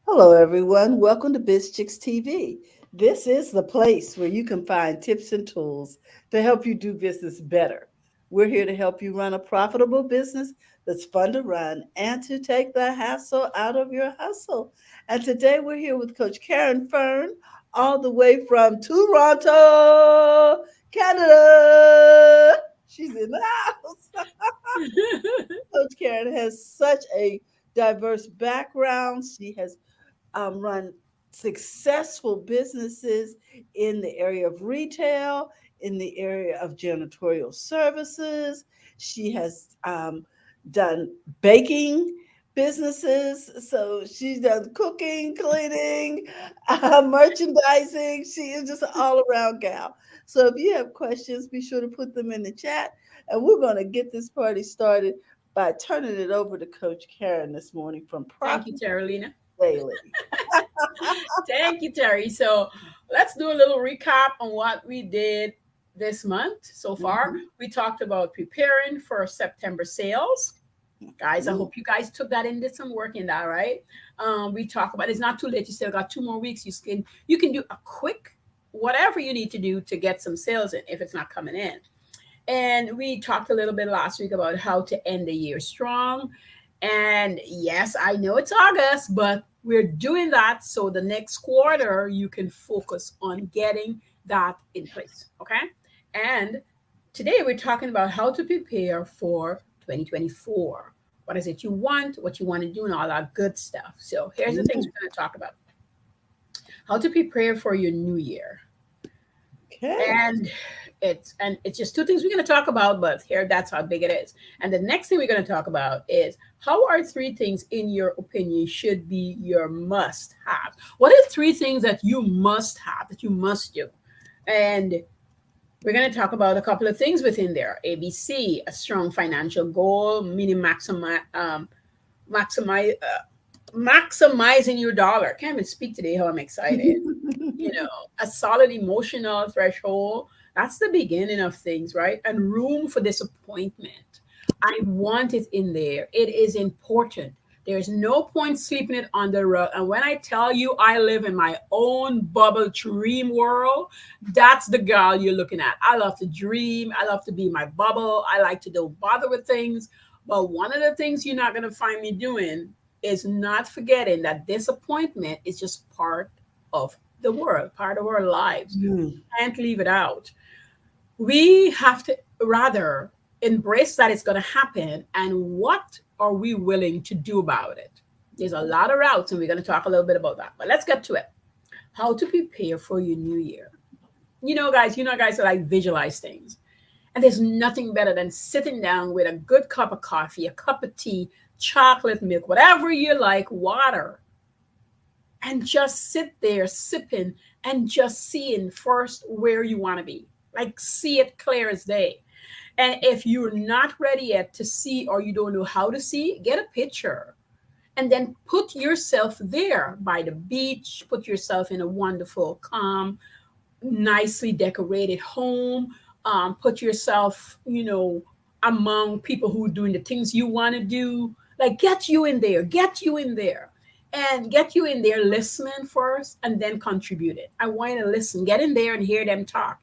Hello, everyone. Welcome to BizChicksTV. This is the place where you can find tips and tools to help you do business better. We're here to help you run a profitable business that's fun to run and to take the hassle out of your hustle. And today we're here with Coach Caren Fern, all the way from Toronto, Canada. She's in the house. Coach Caren has such a diverse background. She has run successful businesses in the area of retail, in the area of janitorial services. She has done baking businesses. So she's done cooking, cleaning, merchandising. She is just an all around gal. So if you have questions, be sure to put them in the chat. And we're going to get this party started by turning it over to Coach Caren this morning from Thank you, Profit Terralina. Daily. Thank you, Terry. So let's do a little recap on what we did this month so far. Mhm. We talked about preparing for September sales. Guys, I Mhm. hope you guys took that and did some work in that, right? We talk about it's not too late. You still got 2 more weeks. You can do a quick whatever you need to do to get some sales in if it's not coming in. And we talked a little bit last week about how to end the year strong. And yes, I know it's August, but we're doing that so the next quarter you can focus on getting that in place. Okay. And today we're talking about how to prepare for 2024. What is it you want, what you want to do, and all that good stuff. So here's the things Mm. we're going to talk about: how to prepare for your new year. Okay. And it's just two things we're going to talk about, but here that's how big it is. And the next thing we're going to talk about is how are three things in your opinion should be your must have. What are three things that you must have, that you must do? And we're going to talk about a couple of things within there: ABC, a strong financial goal, meaning maximize maximizing your dollar. I can't even speak today how I'm excited. A solid emotional threshold. That's the beginning of things, right? And room for disappointment. I want it in there. It is important. There's no point sweeping it on the rug. And when I tell you I live in my own bubble dream world, that's the girl you're looking at. I love to dream. I love to be in my bubble. I like to don't bother with things. But one of the things you're not going to find me doing is not forgetting that disappointment is just part of the world, part of our lives. Mm. Can't leave it out. We have to rather embrace that it's going to happen, and what are we willing to do about it? There's a lot of routes, and we're going to talk a little bit about that. But let's get to it. How to prepare for your new year. Guys are like visualize things. And there's nothing better than sitting down with a good cup of coffee, a cup of tea, chocolate milk, whatever you like, water, and just sit there sipping and just seeing first where you want to be. Like, see it clear as day. And if you're not ready yet to see, or you don't know how to see, get a picture and then put yourself there by the beach, put yourself in a wonderful, calm, nicely decorated home. Put yourself, among people who are doing the things you want to do. Like, get you in there, and get you in there listening first and then contribute it. I want you to listen, get in there and hear them talk.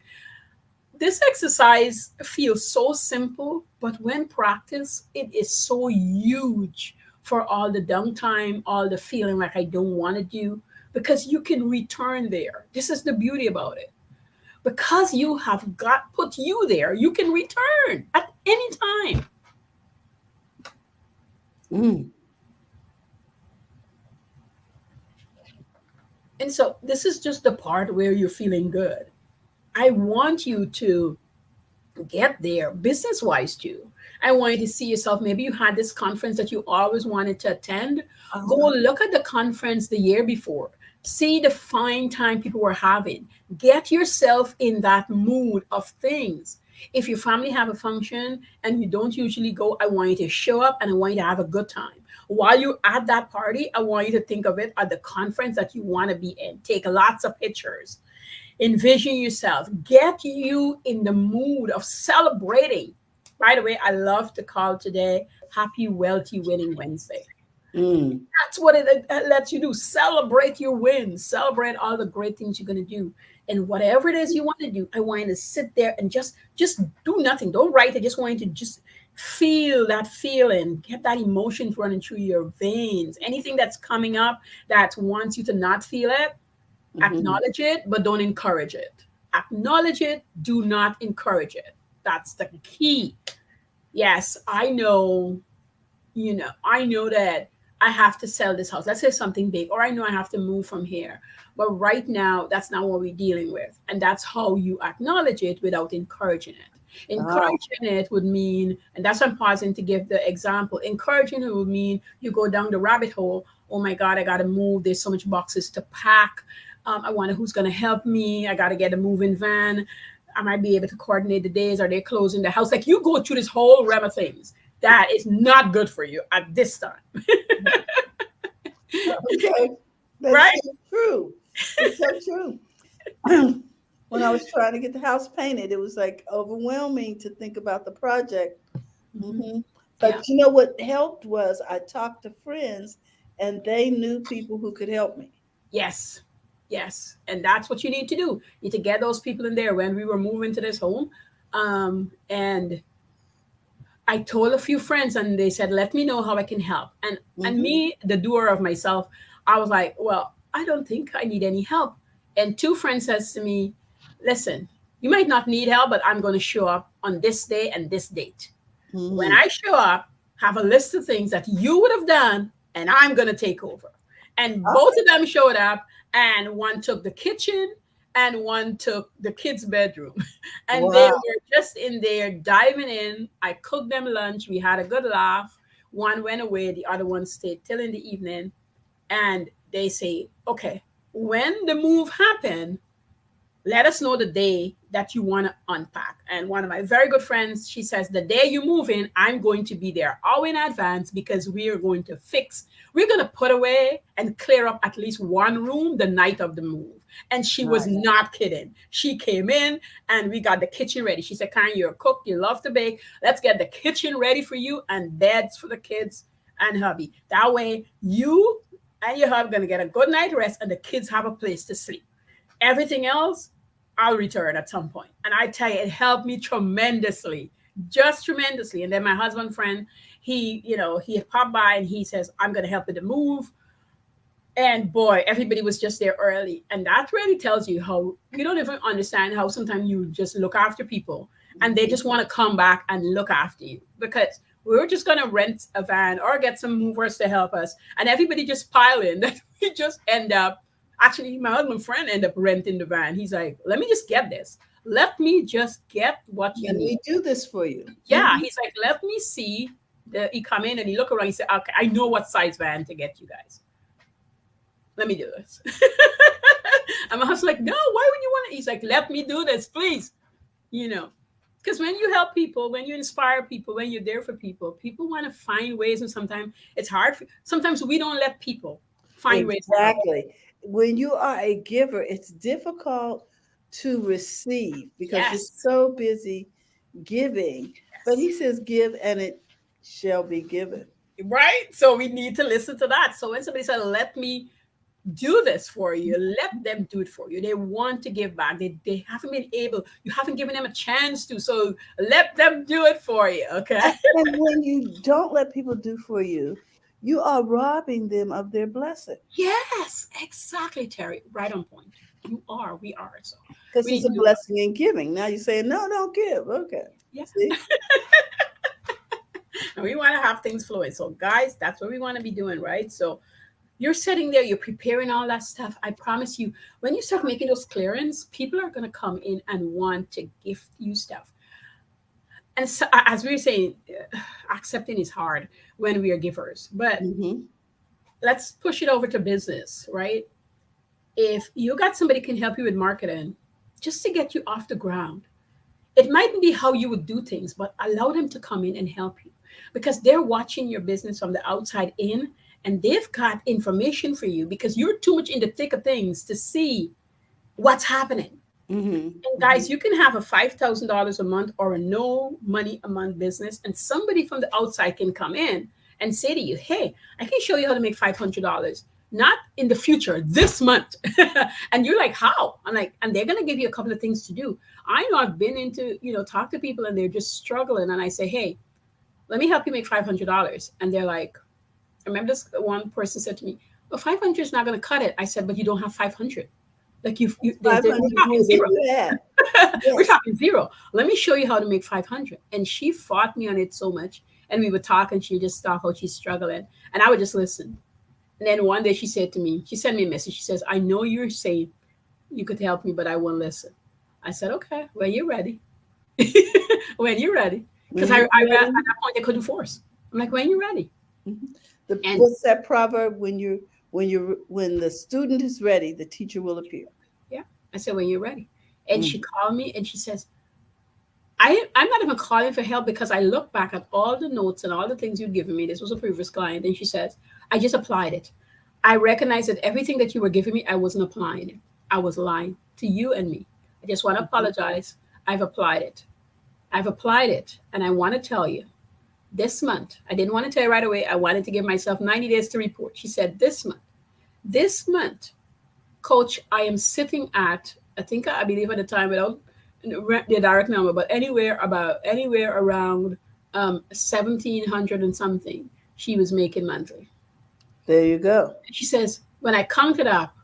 This exercise feels so simple, but when practiced, it is so huge for all the downtime, all the feeling like I don't want to do, because you can return there. This is the beauty about it. Because you have got put you there, you can return at any time. Mm. And so this is just the part where you're feeling good. I want you to get there business wise too. I want you to see yourself. Maybe you had this conference that you always wanted to attend. Go Uh-huh. look at the conference the year before. See the fine time people were having. Get yourself in that mood of things. If your family have a function and you don't usually go, I want you to show up and I want you to have a good time. While you're at that party, I want you to think of it at the conference that you want to be in. Take lots of pictures. Envision yourself. Get you in the mood of celebrating. By the way, I love to call today Happy Wealthy Winning Wednesday. Mm. That's what it lets you do. Celebrate your wins. Celebrate all the great things you're gonna do. And whatever it is you want to do, I want you to sit there and just do nothing. Don't write. I just want you to just feel that feeling, get that emotion running through your veins. Anything that's coming up that wants you to not feel it, Mm-hmm. acknowledge it, but don't encourage it. Acknowledge it, do not encourage it. That's the key. Yes, I know that I have to sell this house. Let's say something big, or I know I have to move from here. But right now, that's not what we're dealing with. And that's how you acknowledge it without encouraging it. Ah. Encouraging it would mean, and that's why I'm pausing to give the example. Encouraging it would mean you go down the rabbit hole. Oh my God, I got to move. There's so much boxes to pack. I wonder who's going to help me. I got to get a moving van. I might be able to coordinate the days. Are they closing the house? Like you go through this whole realm of things that is not good for you at this time. Okay. That's Right? so true. It's so true. When I was trying to get the house painted, it was like overwhelming to think about the project. Mhm. Hmm. Yeah. But you know what helped was I talked to friends and they knew people who could help me. Yes. Yes. And that's what you need to do. You need to get those people in there. When we were moving to this home, and I told a few friends and they said, let me know how I can help. And Hmm. me, the doer of myself, I was like, well, I don't think I need any help. And two friends says to me, listen, you might not need help, but I'm going to show up on this day and this date. When Hmm. I show up, have a list of things that you would have done, and I'm going to take over. And both of them showed up, and one took the kitchen and one took the kids' bedroom. And they Wow. were just in there diving in. I cooked them lunch. We had a good laugh. One went away, the other one stayed till in the evening. And they say, okay, when the move happened, let us know the day that you want to unpack. And one of my very good friends, she says, the day you move in, I'm going to be there all in advance because we are going to we're going to put away and clear up at least one room the night of the move. And she was Nice. not kidding. She came in and we got the kitchen ready. She said, Karen, you're a cook, you love to bake. Let's get the kitchen ready for you and beds for the kids and hubby. That way, you and your hubby are going to get a good night rest and the kids have a place to sleep. Everything else, I'll return at some point. And I tell you, it helped me tremendously, just tremendously. And then my husband friend, he had popped by and he says, I'm going to help with the move. And boy, everybody was just there early. And that really tells you how you don't even understand how sometimes you just look after people and they Hmm. just want to come back and look after you because we were just going to rent a van or get some movers to help us. And everybody just pile in that we just end up, actually, my husband friend ended up renting the van. He's like, let me just get this. Let me just get what you Let need. me do this for you. Yeah, Hmm. he's like, let me see. He come in and he look around. He said, okay, I know what size van to get you guys. Let me do this. And my husband's like, no, why would you want to? He's like, let me do this, please. You know, because when you help people, when you inspire people, when you're there for people, people want to find ways. And sometimes it's hard. Sometimes we don't let people find ways to help. Exactly. When you are a giver, it's difficult to receive because you're Yes. so busy giving. But Yes. he says, give and it shall be given. Right? So we need to listen to that. So when somebody said, let me do this for you, let them do it for you. They want to give back. They haven't been able, you haven't given them a chance to. So let them do it for you. Okay. And when you don't let people do for you, you are robbing them of their blessing Yes, exactly, Terry. Right on point. You are. We are. So because we it's need a to do that. blessing in giving. Now you're saying, no, don't give. Okay. Yeah. See? And we want to have things flowing. So, guys, that's what we want to be doing, right? So, you're sitting there, you're preparing all that stuff. I promise you, when you start making those clearance, people are going to come in and want to gift you stuff. And so, as we were saying, accepting is hard when we are givers. But Hmm. let's push it over to business, right? If you got somebody can help you with marketing just to get you off the ground, it mightn't be how you would do things, but allow them to come in and help you because they're watching your business from the outside in and they've got information for you because you're too much in the thick of things to see what's happening. Hmm. And guys, you can have a $5,000 a month or a no money a month business, and somebody from the outside can come in and say to you, hey, I can show you how to make $500, not in the future, this month. And you're like, how? I'm like, and they're going to give you a couple of things to do. I know I've been into, talk to people and they're just struggling. And I say, hey, let me help you make $500. And they're like, I remember this one person said to me, well, 500 is not going to cut it. I said, but you don't have 500. Like we're 500 talking zero. yeah. We're talking zero. Let me show you how to make 500. And she fought me on it so much. And we would talk and she would just talk how she's struggling. And I would just listen. And then one day she said to me, she sent me a message. She says, I know you're saying you could help me, but I won't listen. I said, okay, when you're ready. When you're ready. Because I at that point I couldn't force. I'm like, when you're ready. What's that proverb? When the student is ready, the teacher will appear. Yeah. I said, when you're ready. And she called me and she says, I'm not even calling for help because I look back at all the notes and all the things you've given me. This was a previous client. And she says, I just applied it. I recognize that everything that you were giving me, I wasn't applying it. I was lying to you and me. I just want to apologize. I've applied it. I've applied it. And I want to tell you this month, I didn't want to tell you right away. I wanted to give myself 90 days to report. She said, this month, coach, I am sitting at, I believe at the time without the direct number, but anywhere around 1,700 and something she was making monthly. There you go. She says, when I counted up,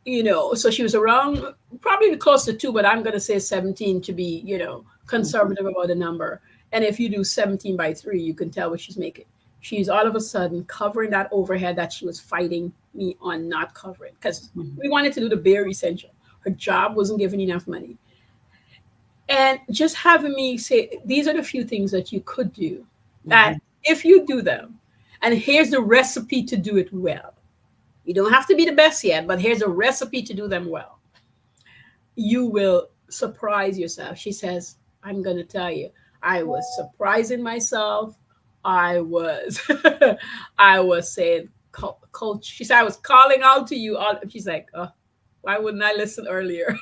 so she was around probably close to 2, but I'm going to say 17 to be, conservative about the number. And if you do 17 by 3, you can tell what she's making. She's all of a sudden covering that overhead that she was fighting me on not covering because we wanted to do the bare essential. Her job wasn't giving enough money. And just having me say, these are the few things that you could do that if you do them, and here's the recipe to do it well. You don't have to be the best yet, but here's a recipe to do them well. You will surprise yourself. She says, I'm going to tell you, I was surprising myself. I was saying, coach, she said, I was calling out to you. She's like, oh, why wouldn't I listen earlier?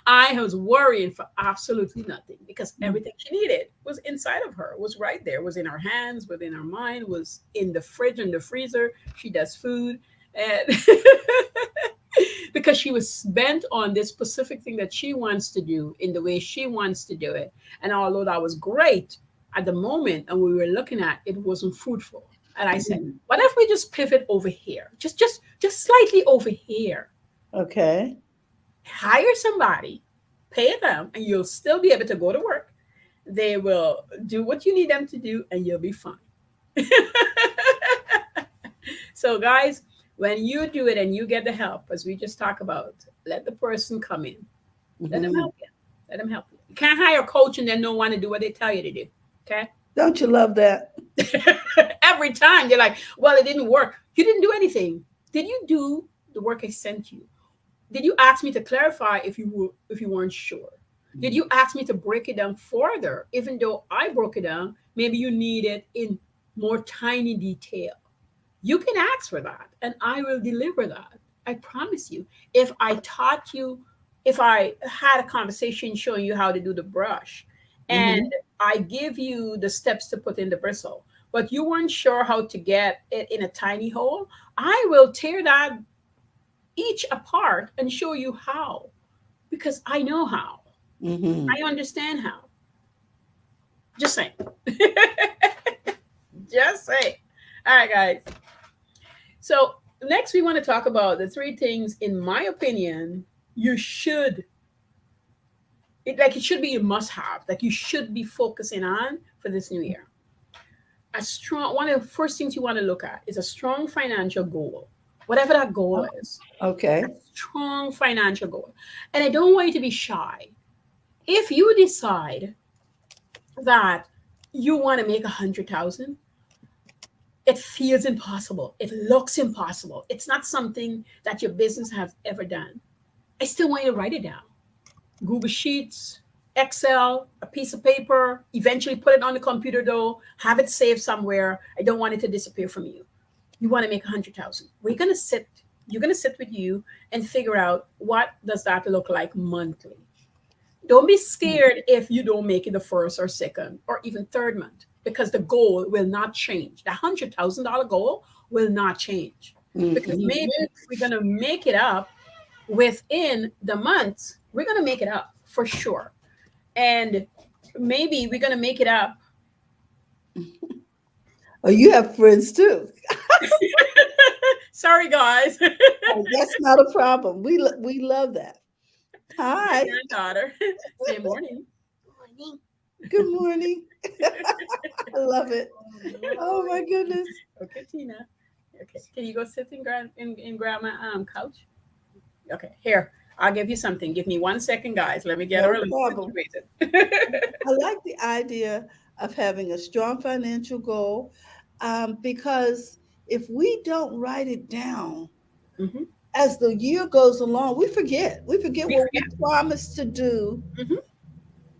I was worrying for absolutely nothing because everything she needed was inside of her, was right there, was in her hands, within her mind, was in the fridge and the freezer. She does food. And because she was bent on this specific thing that she wants to do in the way she wants to do it. And although that was great at the moment and we were looking at, it wasn't fruitful. And I said, what if we just pivot over here? Just slightly over here. Okay. Hire somebody, pay them, and you'll still be able to go to work. They will do what you need them to do, and you'll be fine. So, guys, when you do it and you get the help, as we just talked about, let the person come in. Let them help you. Let them help you. You can't hire a coach and then don't want to do what they tell you to do. Okay? Don't you love that? Every time you're like, well, it didn't work. You didn't do anything. Did you do the work I sent you? Did you ask me to clarify if you weren't sure? Did you ask me to break it down further? Even though I broke it down, maybe you need it in more tiny detail. You can ask for that and I will deliver that. I promise you. If I taught you, if I had a conversation showing you how to do the brush and I give you the steps to put in the bristle, but you weren't sure how to get it in a tiny hole, I will tear that each apart and show you how, because I know how. I understand how. Just saying. Just saying. All right, guys. So next we want to talk about the 3 things, in my opinion, it should be a must-have, like you should be focusing on for this new year. One of the first things you want to look at is a strong financial goal. Whatever that goal is. Okay. A strong financial goal. And I don't want you to be shy. If you decide that you want to make 100,000, it feels impossible. It looks impossible. It's not something that your business has ever done. I still want you to write it down. Google Sheets, Excel, a piece of paper, eventually put it on the computer though, have it saved somewhere. I don't want it to disappear from you. You want to make 100,000. You're going to sit with you and figure out what does that look like monthly. Don't be scared if you don't make it the first or second or even third month. because the goal will not change. The $100,000 goal will not change, because Mhm. maybe we're going to make it up within the month. We're going to make it up for sure. And maybe we're going to make it up. Oh, you have friends too. Sorry, guys. Oh, that's not a problem. We love that. My Hi. granddaughter. Say morning. Good morning. I love it. Oh my goodness. Okay, Tina. Okay, can you go sit in grandma couch? Okay, here. I'll give you something. Give me 1 second, guys. Let me get her No a little problem. situated. I like the idea of having a strong financial goal, because if we don't write it down Hmm. as the year goes along, we forget. We forget We what we forget. promised to do Hmm.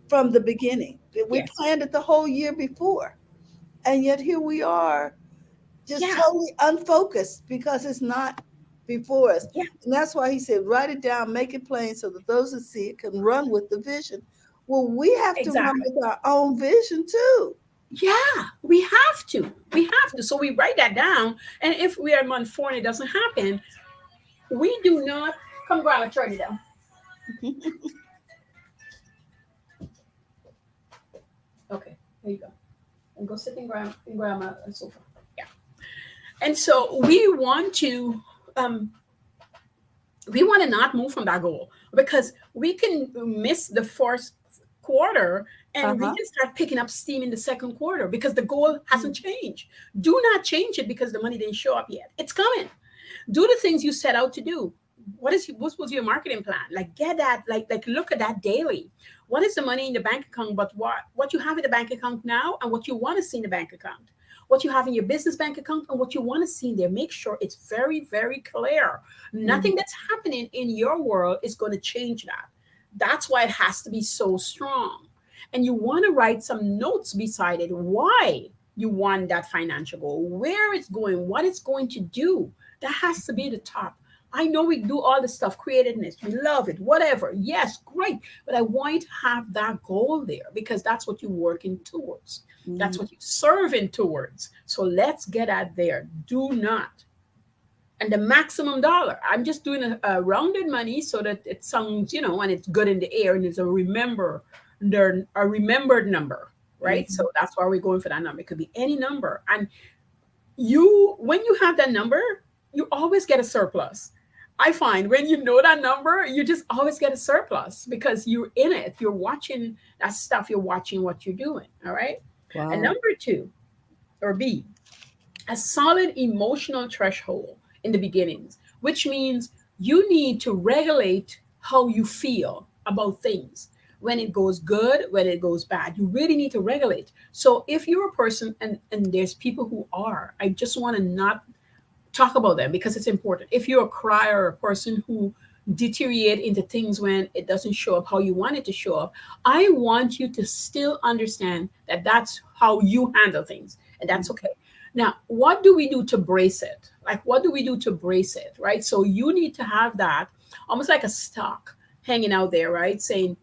from the beginning. We Yes. planned it the whole year before. And yet here we are, just Yeah. totally unfocused because it's not before us. Yeah. And that's why he said, write it down, make it plain so that those that see it can run with the vision. Well, we have to run Exactly. with our own vision too. Yeah, we have to. We have to. So we write that down. And if we are month 4 and it doesn't happen, we do not come grab and turn it down. Okay, there you go. And go sit in grandma sofa. Yeah. And so um we want to not move from that goal, because we can miss the first quarter and we Uh-huh. can start picking up steam in the second quarter because the goal hasn't changed. Do not change it because the money didn't show up yet. It's coming. Do the things you set out to do. What was your marketing plan? Like, get that, like look at that daily. What is the money in the bank account, but what you have in the bank account now and what you want to see in the bank account, what you have in your business bank account and what you want to see in there. Make sure it's very, very clear. Mhm. Nothing that's happening in your world is going to change that. That's why it has to be so strong. And you want to write some notes beside it, why you want that financial goal, where it's going, what it's going to do. That has to be the top. I know we do all the stuff, creativeness, we love it, whatever. Yes, great. But I want you to have that goal there because that's what you're working towards. That's Mhm. what you're serving towards. So let's get at there. Do not. And the maximum dollar. I'm just doing a rounded money so that it sounds, and it's good in the air and it's a remembered number, right? Mhm. So that's why we're going for that number. It could be any number. And when you have that number, you always get a surplus. I find when you know that number, you just always get a surplus because you're in it. You're watching that stuff. You're watching what you're doing. All right. And Wow. number two, or B, a solid emotional threshold in the beginnings, which means you need to regulate how you feel about things. When it goes good, when it goes bad, you really need to regulate. So if you're a person, and there's people who are, I just want to not talk about them because it's important. If you're a crier or a person who deteriorate into things when it doesn't show up how you want it to show up, I want you to still understand that that's how you handle things, and that's okay. Now, what do we do to brace it? Like, what do we do to brace it, right? So you need to have that almost like a stock hanging out there, right? Saying,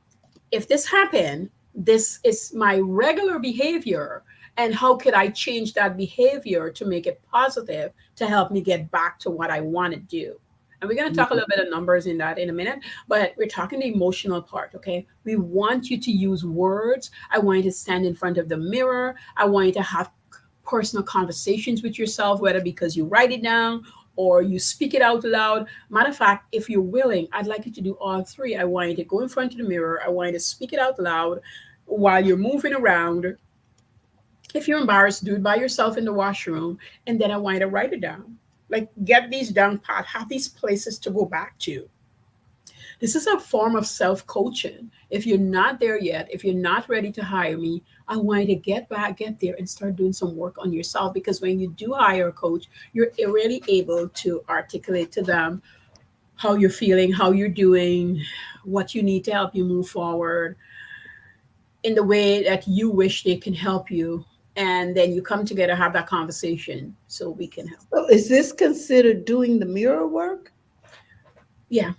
if this happened, this is my regular behavior. And how could I change that behavior to make it positive to help me get back to what I want to do? And we're going to talk a little bit of numbers in that in a minute, but we're talking the emotional part, okay? We want you to use words. I want you to stand in front of the mirror. I want you to have personal conversations with yourself, whether because you write it down or you speak it out loud. Matter of fact, if you're willing, I'd like you to do all three. I want you to go in front of the mirror. I want you to speak it out loud while you're moving around. If you're embarrassed, do it by yourself in the washroom. And then I want you to write it down. Like, get these down pat, have these places to go back to. This is a form of self coaching. If you're not there yet, if you're not ready to hire me, I want you to get back, get there, and start doing some work on yourself. Because when you do hire a coach, you're really able to articulate to them how you're feeling, how you're doing, what you need to help you move forward in the way that you wish they can help you. And then you come together, have that conversation so we can help. So is this considered doing the mirror work? Yeah.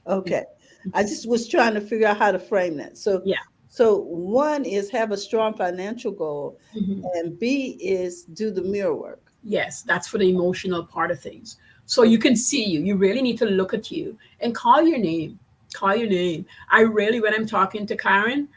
Okay. I just was trying to figure out how to frame that. So Yeah. So one is have a strong financial goal, Mhm. and B is do the mirror work. Yes, that's for the emotional part of things. So you can see you. You really need to look at you and call your name. Call your name. I really, when I'm talking to Caren,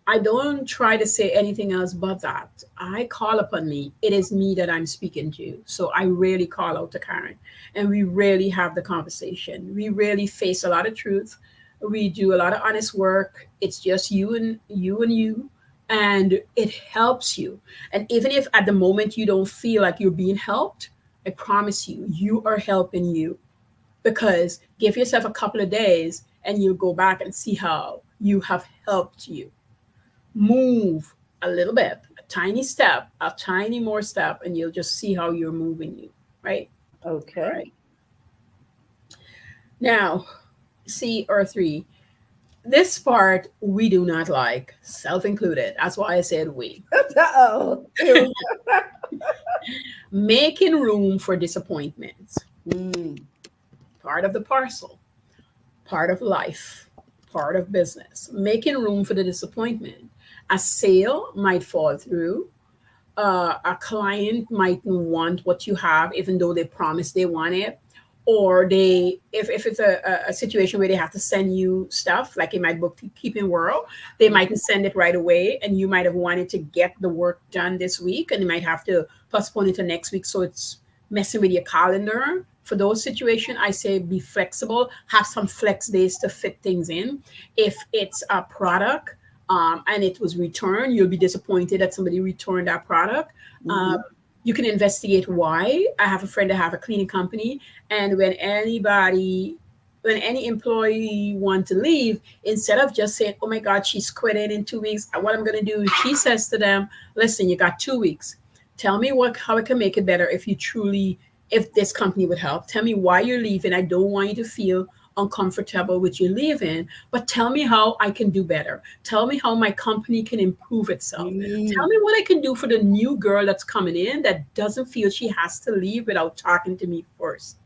I don't try to say anything else but that. I call upon me. It is me that I'm speaking to. So I really call out to Karen. And we really have the conversation. We really face a lot of truth. We do a lot of honest work. It's just you and you and you. And it helps you. And even if at the moment you don't feel like you're being helped, I promise you, you are helping you. Because give yourself a couple of days and you'll go back and see how you have helped you move a little bit, a tiny step, a tiny more step, and you'll just see how you're moving you, right? All right. Okay. Now, C or three. This part we do not like, self included. That's why I said we. Uh-oh. Here we Making room for disappointments. go. Mm, Part of the parcel, part of life, part of business. Making room for the disappointment. A sale might fall through, a client might want what you have even though they promise they want it, or they if it's a situation where they have to send you stuff like in my bookkeeping world, they might send it right away and you might have wanted to get the work done this week and they might have to postpone it to next week, so it's messing with your calendar. For those situations, I say be flexible, have some flex days to fit things in. If it's a product and it was returned, you'll be disappointed that somebody returned that product. Um, mhm, you can investigate why. I have a friend that have a cleaning company, and when any employee want to leave, instead of just saying, "Oh my God, she's quitting in 2 weeks," what I'm going to do, she says to them, "Listen, you got 2 weeks. Tell me what how I can make it better if you truly if this company would help. Tell me why you're leaving. I don't want you to feel uncomfortable with you leaving, but tell me how I can do better. Tell me how my company can improve itself. Tell mm, me what I can do for the new girl that's coming in that doesn't feel she has to leave without talking to me first."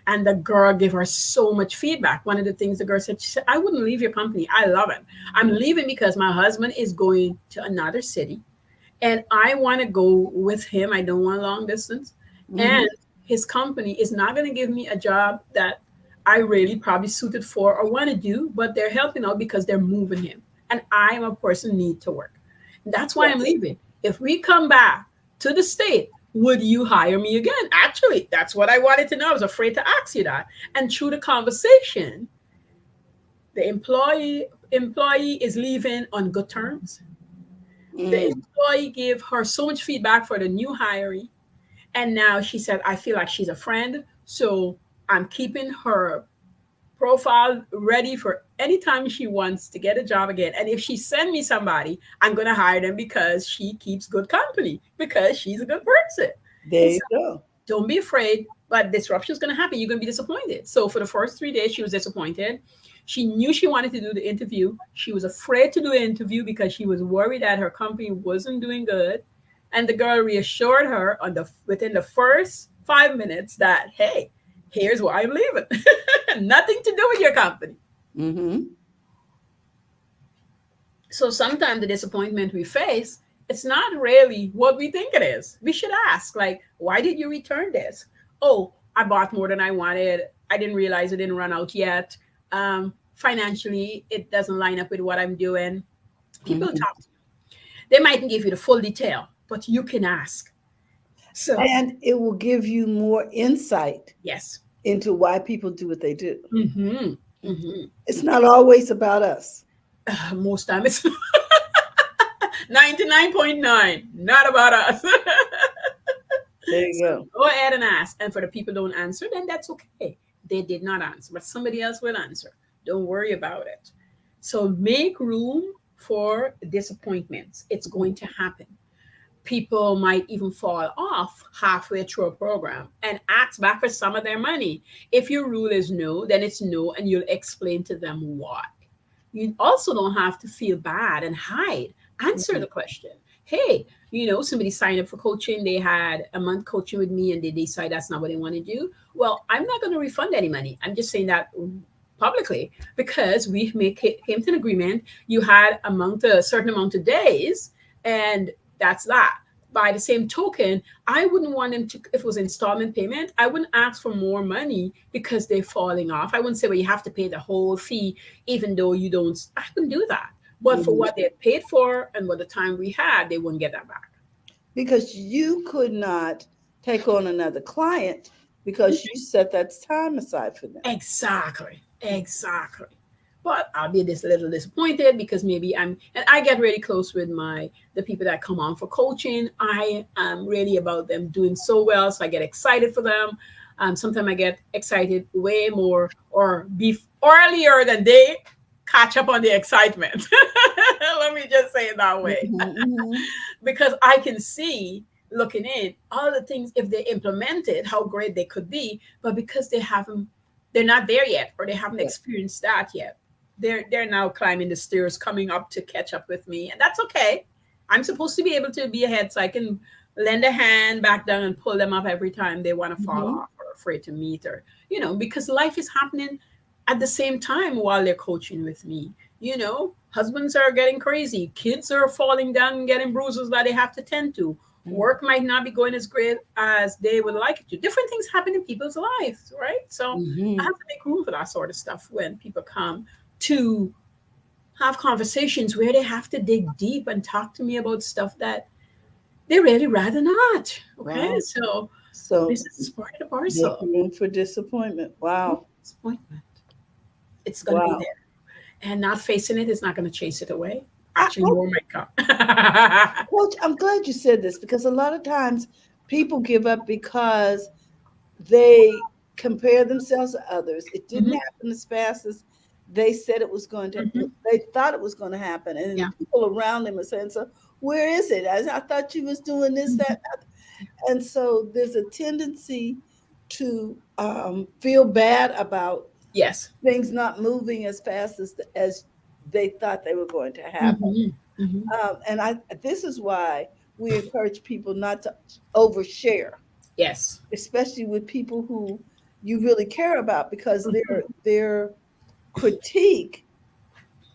And the girl gave her so much feedback. One of the things the girl said, she said, "I wouldn't leave your company. I love it. I'm leaving because my husband is going to another city and I want to go with him. I don't want long distance. And mhm. his company is not going to give me a job that I really probably suited for or want to do, but they're helping out because they're moving him. And I am a person need to work. That's why I'm Yes. leaving. If we come back to the state, would you hire me again? Actually, that's what I wanted to know. I was afraid to ask you that. And through the conversation, the employee is leaving on good terms. The Mm, employee gave her so much feedback for the new hiree. And now she said, "I feel like she's a friend. So I'm keeping her profile ready for anytime she wants to get a job again. And if she send me somebody, I'm going to hire them because she keeps good company, because she's a good person." there And you so go. don't be afraid, but disruption is going to happen. You're going to be disappointed. So for the first 3 days, she was disappointed. She knew she wanted to do the interview. She was afraid to do the interview because she was worried that her company wasn't doing good. And the girl reassured her on the within the first 5 minutes that, "Hey, here's why I'm leaving. Nothing to do with your company." Mm-hmm. So sometimes the disappointment we face, it's not really what we think it is. We should ask, like, "Why did you return this?" "Oh, I bought more than I wanted. I didn't realize it didn't run out yet. Financially, it doesn't line up with what I'm doing." People Mm-hmm. talk to you. They mightn't give you the full detail, but you can ask. So, And it will give you more insight yes. into why people do what they do. Mm-hmm. Mm-hmm. It's not always about us. Most time it's 99.9, not about us. There you So go. go ahead and ask. And for the people who don't answer, then that's okay. They did not answer, but somebody else will answer. Don't worry about it. So make room for disappointments. It's going to happen. People might even fall off halfway through a program and ask back for some of their money. If your rule is no, then it's no, and you'll explain to them why. You also don't have to feel bad and hide. Answer Mhm. the question. "Hey, somebody signed up for coaching. They had a month coaching with me and they decide that's not what they want to do. Well, I'm not going to refund any money. I'm just saying that publicly because came to an agreement. You had a certain amount of days, and that's that. By the same token, I wouldn't want them to, if it was installment payment, I wouldn't ask for more money because they're falling off. I wouldn't say, well, you have to pay the whole fee, even though you don't. I wouldn't do that. But for Mhm. what they had paid for and what the time we had, they wouldn't get that back. Because you could not take on another client because you set that time aside for them. Exactly. Exactly. But I'll be this little disappointed because maybe and I get really close with the people that come on for coaching. I am really about them doing so well, so I get excited for them. Sometimes I get excited way more or be earlier than they catch up on the excitement. Let me just say it that way. Mhm, mhm. Because I can see looking in all the things if they implemented how great they could be, but because they're not there yet or they haven't Yeah. experienced that yet. They're now climbing the stairs, coming up to catch up with me, and that's okay. I'm supposed to be able to be ahead, so I can lend a hand back down and pull them up every time they want to fall Mhm. off or afraid to meet, or because life is happening at the same time while they're coaching with me. Husbands are getting crazy, kids are falling down and getting bruises that they have to tend to. Mhm. Work might not be going as great as they would like it to. Different things happen in people's lives, right? So I Mhm. have to make room for that sort of stuff when people come to have conversations where they have to dig deep and talk to me about stuff that they really rather not. Okay, Wow. so So this is part of the make parcel. room for disappointment. Wow. Disappointment. It's going to be Wow. there, and not facing it is not going to chase it away. I, Actually, more might come. Coach, I'm glad you said this because a lot of times people give up because they compare themselves to others. It didn't Mhm, happen as fast as they said it was going to, mhm. they thought it was going to happen. And Yeah. the people around them are saying, so where is it? I thought you was doing this, Mhm. that. And so there's a tendency to feel bad about Yes. things not moving as fast as they thought they were going to happen. Mhm, mhm. And this is why we encourage people not to overshare, Yes. especially with people who you really care about, because Mhm. their critique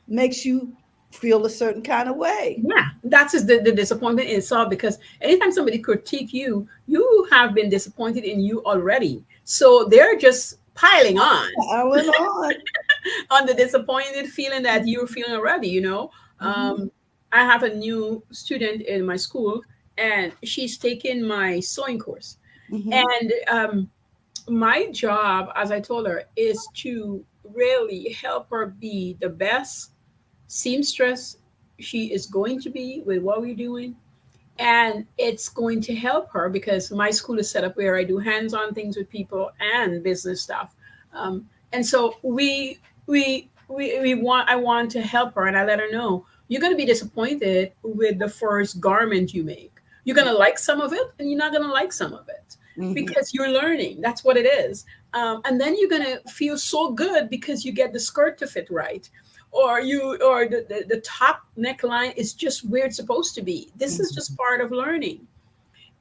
makes you feel a certain kind of way. Yeah, that's just the disappointment in itself because anytime somebody critique you, you have been disappointed in you already. So they're just piling I went on. on the disappointed feeling that you're feeling already. Mhm, Um, I have a new student in my school, and she's taking my sewing course. mhm, And my job, as I told her, is to really help her be the best seamstress she is going to be with what we're doing. And it's going to help her because my school is set up where I do hands-on things with people and business stuff. And so we want I want to help her, and I let her know you're going to be disappointed with the first garment you make. You're going to like some of it, and you're not going to like some of it mhm. because you're learning. That's what it is. And then you're going to feel so good because you get the skirt to fit right, or the top neckline is just where it's supposed to be. This is just part of learning,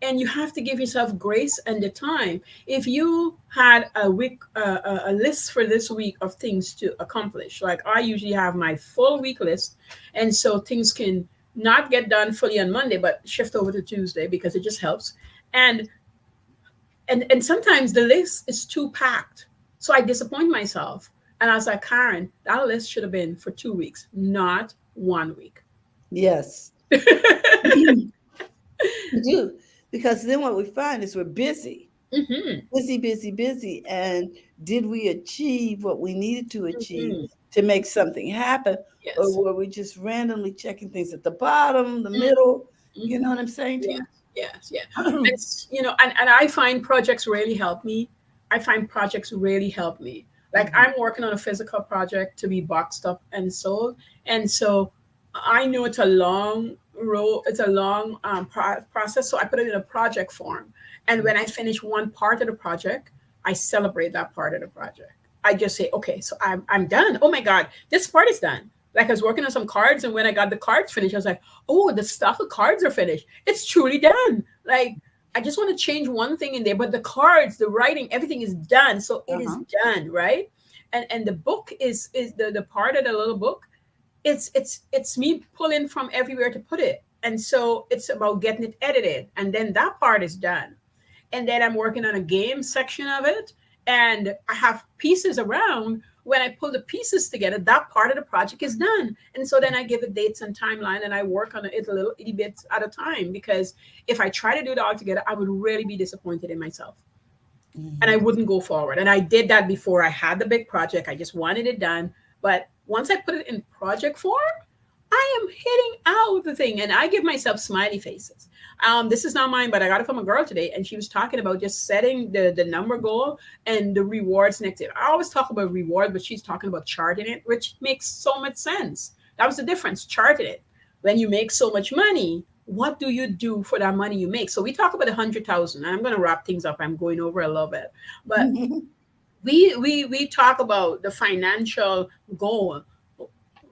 and you have to give yourself grace and the time. If you had a week a list for this week of things to accomplish, like I usually have my full week list, and so things can not get done fully on Monday but shift over to Tuesday because it just helps. And and and sometimes the list is too packed, so I disappoint myself, and I was like, Caren, that list should have been for 2 weeks, not 1 week. Yes. We do. Because then what we find is we're busy, Hmm. busy, busy, busy. And did we achieve what we needed to achieve Hmm. to make something happen? Or Yes. were we just randomly checking things at the bottom, the Mm-hmm. middle? You know Mm-hmm. what I'm saying to Yes, you? yes, yeah. And I find projects really help me. I find projects really help me. Like Mhm. I'm working on a physical project to be boxed up and sold, and so I know it's a long road. It's a long process. So I put it in a project form, and when I finish one part of the project, I celebrate that part of the project. I just say, okay, so I'm done. Oh my God, this part is done. Like I was working on some cards, and when I got the cards finished, I was like, oh, the stuff of cards are finished. It's truly done. Like I just want to change one thing in there, but the cards, the writing, everything is done. So it is Uh-huh. done, right? and the book is the part of the little book, it's me pulling from everywhere to put it. And so it's about getting it edited, and then that part is done. And then I'm working on a game section of it, and I have pieces around. When I pull the pieces together, that part of the project is done. And so then I give it dates and timeline, and I work on it a little itty bits at a time, because if I try to do it all together, I would really be disappointed in myself. And I Mhm. wouldn't go forward. And I did that before I had the big project. I just wanted it done. But once I put it in project form, I am hitting out the thing, and I give myself smiley faces. This is not mine, but I got it from a girl today, and she was talking about just setting the number goal and the rewards next year. I always talk about reward, but she's talking about charting it, which makes so much sense. That was the difference, charting it. When you make so much money, what do you do for that money you make? So we talk about 100,000. I'm going to wrap things up. I'm going over a little bit, but we talk about the financial goal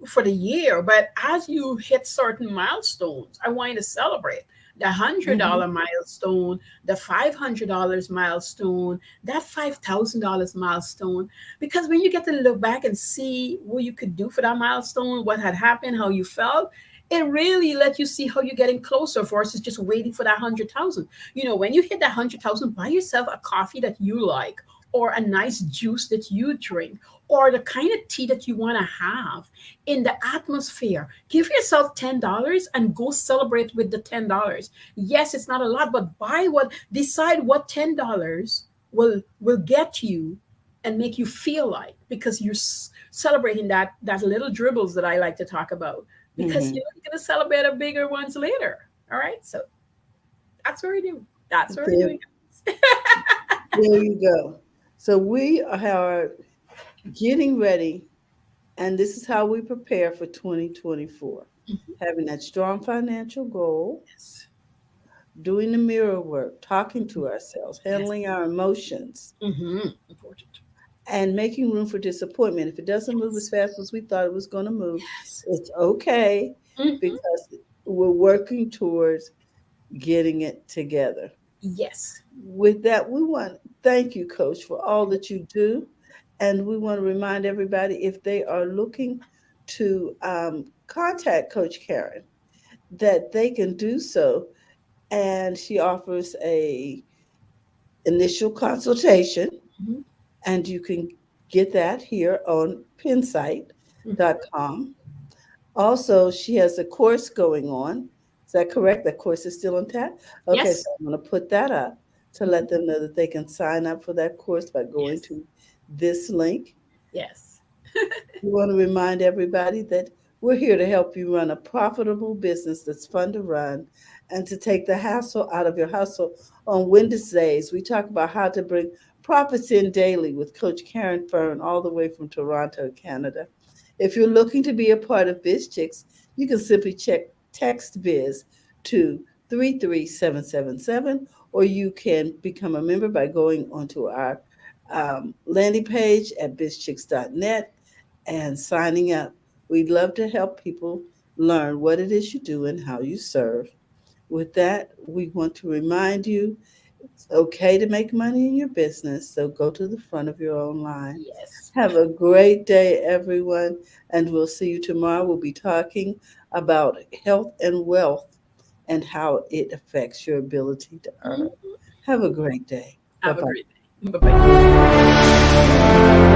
for the year. But as you hit certain milestones, I want you to celebrate the $100 Mhm. milestone, the $500 milestone, that $5,000 milestone. Because when you get to look back and see what you could do for that milestone, what had happened, how you felt, it really let you see how you're getting closer versus just waiting for that 100,000. You know, when you hit that 100,000, buy yourself a coffee that you like, or a nice juice that you drink, or the kind of tea that you want to have in the atmosphere. Give yourself $10 and go celebrate with the $10. Yes, it's not a lot, but buy what, decide what $10 will get you and make you feel like, because you're celebrating that little dribbles that I like to talk about, because Mhm. you're going to celebrate a bigger ones later. All right, so that's what we do. That's what we're There, doing. there you go. So we are getting ready, and this is how we prepare for 2024. Having that strong financial goal, Yes. doing the mirror work, talking to ourselves, Yes. handling our emotions, Important. and making room for disappointment. If it doesn't move as Yes. fast as we thought it was going to move, Yes. it's okay, Hmm. because we're working towards getting it together. Yes. With that, we want to thank you, Coach, for all that you do. And we want to remind everybody, if they are looking to contact Coach Caren, that they can do so. And she offers a initial consultation, Hmm. and you can get that here on Hmm. pinsite.com. Also, she has a course going on. Is that correct? That course is still intact? Okay, so Yes. I'm going to put that up to let Mhm. them know that they can sign up for that course by going Yes. to this link. Yes. We want to remind everybody that we're here to help you run a profitable business that's fun to run and to take the hassle out of your hustle. On Wednesdays, we talk about how to bring profits in daily with Coach Caren Fern, all the way from Toronto, Canada. If you're looking to be a part of BizChicks, you can simply check text biz to 33777, or you can become a member by going onto our landing page at bizchicks.net and signing up. We'd love to help people learn what it is you do and how you serve. With that, we want to remind you it's okay to make money in your business, so go to the front of your own line. Yes. Have a great day, everyone, and we'll see you tomorrow. We'll be talking about health and wealth and how it affects your ability to earn. Mhm. Have a great day. Bye Have a bye. great day. Bye bye.